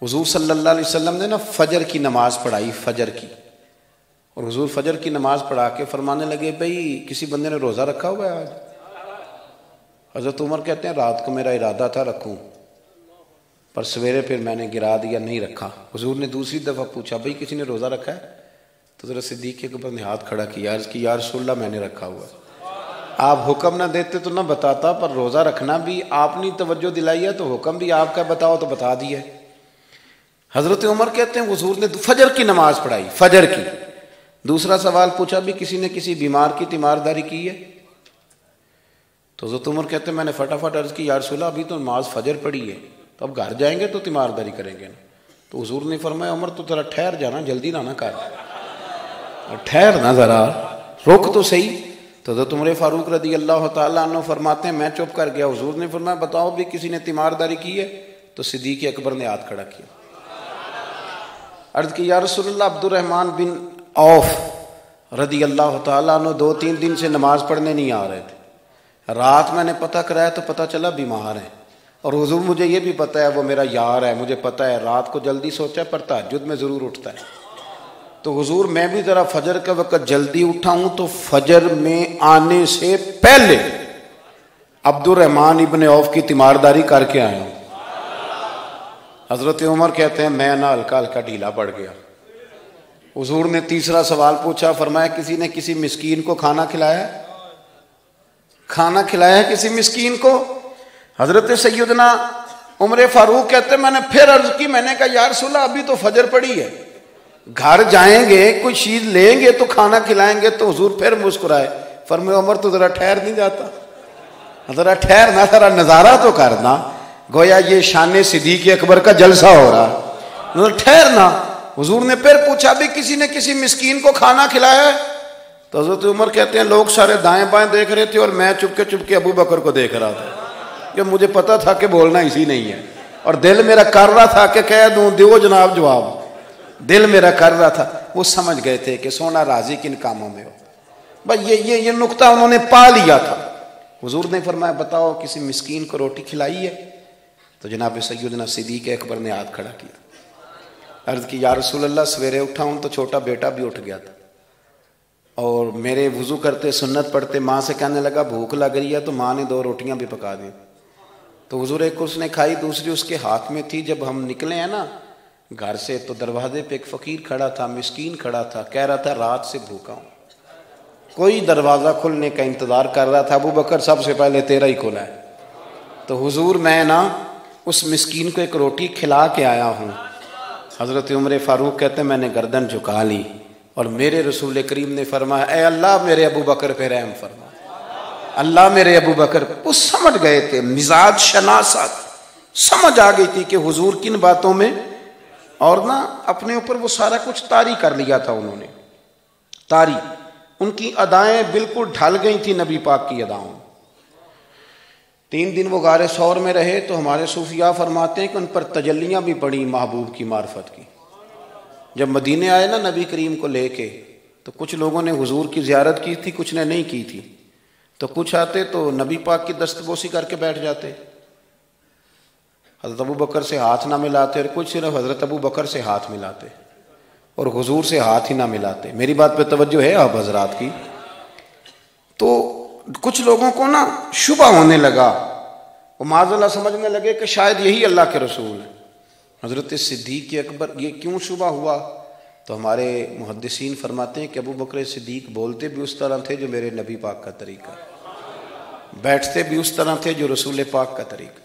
हुजूर सल्लल्लाहु अलैहि वसल्लम ने ना फजर की नमाज पढ़ाई, फजर की। और हुजूर फजर की नमाज पढ़ा के फरमाने लगे, भाई किसी बंदे ने रोज़ा रखा हुआ है आज? हज़रत उमर कहते हैं रात को मेरा इरादा था रखूं, पर सवेरे फिर मैंने गिरा दिया, नहीं रखा। हुजूर ने दूसरी दफ़ा पूछा, भाई किसी ने रोज़ा रखा है? तो ज़रा सिद्दीक़ के ऊपर ने हाथ खड़ा किया, अर्ज़ की या रसूलल्लाह मैंने रखा हुआ। आप हुक्म ना देते तो ना बताता, पर रोज़ा रखना भी आपने तवज्जो दिलाई है तो हुक्म भी आपका बताओ तो बता दिया। हज़रत उमर कहते हैं हुजूर ने फजर की नमाज पढ़ाई, फजर की। दूसरा सवाल पूछा, भी किसी ने किसी बीमार की तीमारदारी की है? तो हज़रत उमर कहते हैं मैंने फटाफट अर्ज़ की, या रसूलल्लाह अभी तो नमाज फजर पढ़ी है, तो अब घर जाएंगे तो तीमारदारी करेंगे ना। तो हुजूर ने फरमाया, उमर तो ज़रा ठहर जाना, जल्दी ना कर, ठहर ना, ज़रा रुक तो सही। तो हज़रत उमर फारूक रज़ी अल्लाह तआला अन्हु फरमाते हैं मैं चुप कर गया। हुजूर ने फरमाया बताओ भी किसी ने तीमारदारी की है? तो सिद्दीक़ अकबर ने हाथ खड़ा किया, अर्ज़ की या रसूलल्लाह अब्दुर्रहमान बिन औफ रज़ी अल्लाह तआला अन्हु 2-3 दिन से नमाज पढ़ने नहीं आ रहे थे। रात मैंने पता कराया तो पता चला बीमार है, और हुजूर मुझे ये भी पता है वो मेरा यार है, मुझे पता है रात को जल्दी सोचा पर तहज्जुद में ज़रूर उठता है। तो हुजूर मैं भी ज़रा फजर के वक़्त जल्दी उठा हूँ, तो फजर में आने से पहले अब्दुर्रहमान इब्न औफ की तीमारदारी करके आया हूँ। हज़रत उमर कहते हैं मैं ना हल्का हल्का ढीला पड़ गया। हुजूर ने तीसरा सवाल पूछा, फरमाया किसी ने किसी मिस्कीन को खाना खिलाया? खाना खिलाया किसी मिस्कीन को? हजरत सैयदना उमर फारूक कहते मैंने फिर अर्ज की, मैंने कहा या रसूलल्लाह अभी तो फजर पड़ी है, घर जाएंगे कोई चीज लेंगे तो खाना खिलाएंगे। तो हुजूर फिर मुस्कुराए, फरमाया उमर तो जरा ठहर नहीं जाता, जरा ठहरना, जरा नजारा तो करना, गोया ये शान सिद्दीक़ अकबर का जलसा हो रहा, ठहरना। हुजूर ने फिर पूछा भी किसी ने किसी मिस्कीन को खाना खिलाया है? तो हजरत उमर कहते हैं लोग सारे दाएं बाएं देख रहे थे और मैं चुपके अबू बकर को देख रहा था, कि मुझे पता था कि बोलना इसी नहीं है, और दिल मेरा कर रहा था कि कह दूं दो जनाब जवाब, दिल मेरा कर रहा था। वो समझ गए थे कि सोना राजी किन कामों में हो, बस ये नुक्ता उन्होंने पा लिया था। हुजूर ने फरमाया बताओ किसी मिस्कीन को रोटी खिलाई है? तो जनाब सैयदना सिद्दीक़ अकबर ने हाथ खड़ा किया, अर्ज़ की या रसूलल्लाह सवेरे उठा हूँ तो छोटा बेटा भी उठ गया था, और मेरे वुज़ू करते सुन्नत पढ़ते माँ से कहने लगा भूख लग रही है, तो माँ ने 2 रोटियां भी पका दी। तो हुजूर एक उसने खाई, दूसरी उसके हाथ में थी। जब हम निकले हैं ना घर से, तो दरवाजे पे एक फ़कीर खड़ा था, मिस्कीन खड़ा था, कह रहा था रात से भूखा हूँ, कोई दरवाज़ा खुलने का इंतज़ार कर रहा था। अबू बकर सबसे पहले तेरा ही खुला है। तो हुजूर मैं ना उस मिस्कीन को एक रोटी खिला के आया हूँ। हज़रत उमर फारूक कहते हैं मैंने गर्दन झुका ली, और मेरे रसूल करीम ने फरमाया ऐ अल्लाह मेरे अबू बकर पे रहम फरमा, अल्लाह मेरे अबू बकर। वो समझ गए थे, मिजाज शनासत समझ आ गई थी कि हुजूर किन बातों में, और ना अपने ऊपर वो सारा कुछ तारी कर लिया था उन्होंने, तारी। उनकी अदाएं बिल्कुल ढल गई थी नबी पाक की अदाओं। 3 दिन वो गारे सौर में रहे, तो हमारे सूफिया फरमाते हैं कि उन पर तजल्लियां भी पड़ी महबूब की मार्फत की। जब मदीने आए ना नबी करीम को लेके, तो कुछ लोगों ने हुजूर की ज़ियारत की थी, कुछ ने नहीं की थी। तो कुछ आते तो नबी पाक की दस्तबोसी करके बैठ जाते, हज़रत अबू बकर से हाथ ना मिलाते, और कुछ सिर्फ हज़रत अबू बकर से हाथ मिलाते और हुजूर से हाथ ही ना मिलाते। मेरी बात पे तवज्जो है आप हजरात की? तो कुछ लोगों को ना शुबा होने लगा, वो माज़अल्लाह समझने लगे कि शायद यही अल्लाह के रसूल है। हज़रत सिद्दीक़ अकबर, ये क्यों शुबा हुआ? तो हमारे मुहद्दिसीन फरमाते हैं कि अबू बकर सिद्दीक़ बोलते भी उस तरह थे जो मेरे नबी पाक का तरीका, बैठते भी उस तरह थे जो रसूल पाक का तरीका।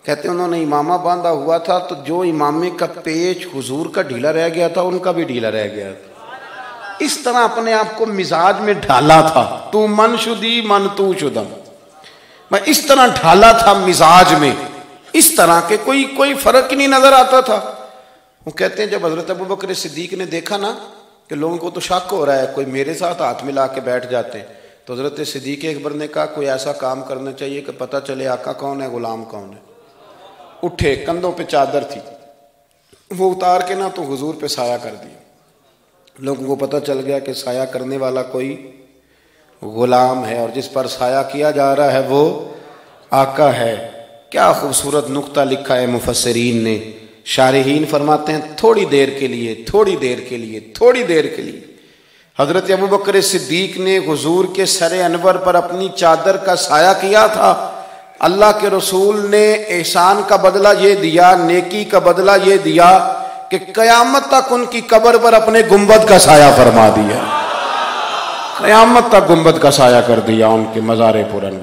कहते हैं उन्होंने इमामा बांधा हुआ था, तो जो इमामे का पेच हुजूर का ढीला रह गया था उनका भी ढीला रह गया था। इस तरह अपने आप को मिजाज में ढाला था, तू मन शुदी मन तू शुदम, मैं इस तरह ढाला था मिजाज में, इस तरह के कोई फर्क ही नहीं नजर आता था। वो कहते हैं जब हजरत अबू बकर सिद्दीक ने देखा ना कि लोगों को तो शक हो रहा है, कोई मेरे साथ हाथ मिला के बैठ जाते हैं, तो हजरत सिद्दीक अकबर ने कहा कोई ऐसा काम करना चाहिए कि पता चले आका कौन है, गुलाम कौन है। उठे, कंधों पे चादर थी, वो उतार के ना तो हुजूर पे साया कर दिया। लोगों को पता चल गया कि साया करने वाला कोई गुलाम है, और जिस पर साया किया जा रहा है वो आका है। क्या खूबसूरत नुक्ता लिखा है मुफस्सिरीन ने शारहीन फरमाते हैं थोड़ी देर के लिए, थोड़ी देर के लिए, थोड़ी देर के लिए हजरत अबू बकर सिद्दीक ने हुजूर के सरे अनवर पर अपनी चादर का साया किया था। अल्लाह के रसूल ने एहसान का बदला ये दिया, नेकी का बदला ये दिया कि कयामत तक उनकी कब्र पर अपने गुंबद का साया फरमा दिया, कयामत तक गुंबद का साया कर दिया उनके मज़ारे पर अनवर।